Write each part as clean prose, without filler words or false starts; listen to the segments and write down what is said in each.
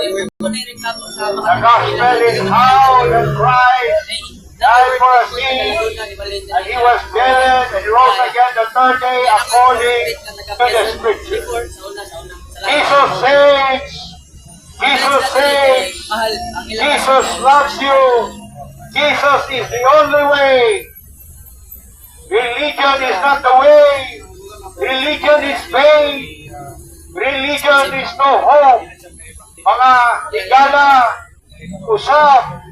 The gospel is how that Christ died for our sins, and He was buried and rose again the third day according to the Scripture. Jesus saves. Jesus saves. Jesus loves you. Jesus is the only way. Religion is not the way. Religion is vain. Religion is no hope. Mga igala, usap.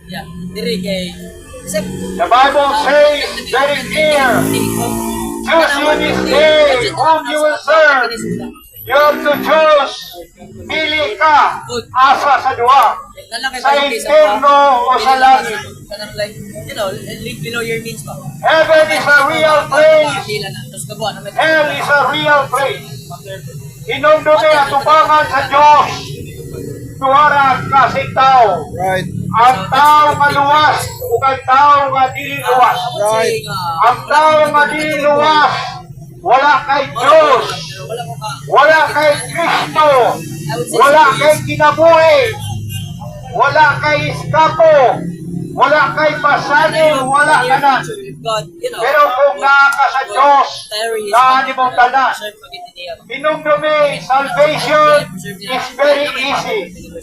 The Bible says very clear, choose you this day whom you will serve. You have to choose. Pili ka, asa sa duwa. Sa inferno o sa langit. Below your means pa. Heaven is a real place. Hell is a real place. Inumdumi at tubangan sa Diyos. Tuharag kasi tao. Right. Ang tao nga luwas, ug ang tao nga dili luwas. Right. Ang tao nga dili luwas, wala kay Diyos. Wala kay Kristo. Wala kay kinabuhi. Wala kay iskapo. Wala kay pasanin. Wala ka na. Pero kung naka sa Diyos, naan mong tanan. Inumdumi, salvation is very easy.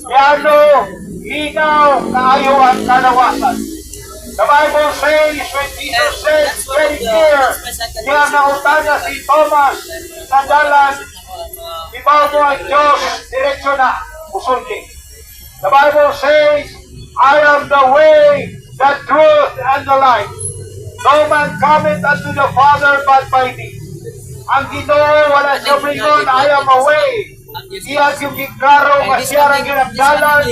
Yano, linaw, kaayo ang kalawasan. The Bible says, when Jesus says, very clear, kaya nautana si Thomas sa dalan, ibaw mo ang Diyos, diretsyo na, usulti. The Bible says, I am the way, the truth, and the life. No man cometh unto the Father but by me. Ang Ginoo wala siya bringon, I am a way. Iya yung giklaro nga siya rin ginagdalan,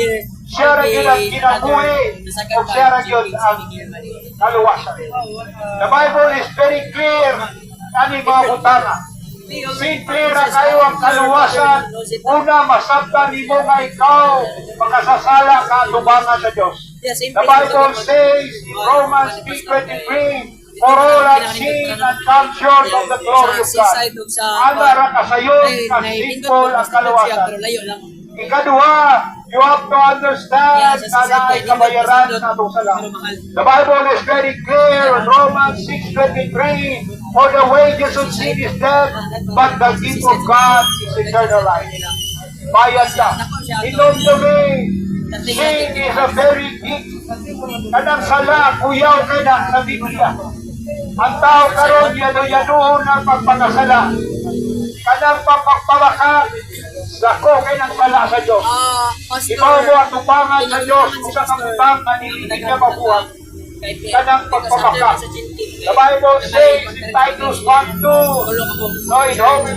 siya rin ginagkinabuhi, o siya rin ang kaluwasan. The Bible is very clear, kani mga butana. Simple na kayo ang kaluwasan, una masabtan ni mo nga ikaw, makasasala ka tubangan sa Diyos. The Bible says in Romans 3:23, for all have sinned and come short of the glory of God. Ana ka sayon, kasimple ang kaluwasan. Ikaduha, you have to understand na naay kabayaran sa atong sala. The Bible is very clear in Romans 6:23, for the wages of sin is death, but the gift of God is eternal life. Bayad ka. Inumdumi, sin is a very gift. Kanang sala, kuyaw ka na sa Biblia. Ang tao karon yano-yano ang pagpakasala. Kanang pagpapawaka, sako kay nang sala sa Diyos. Ibaw mo ang tubangan sa Diyos kung sa kamutang manilig na mabuhat. Kanang pagpapaka. The Bible says in Titus 1:2, no, in hope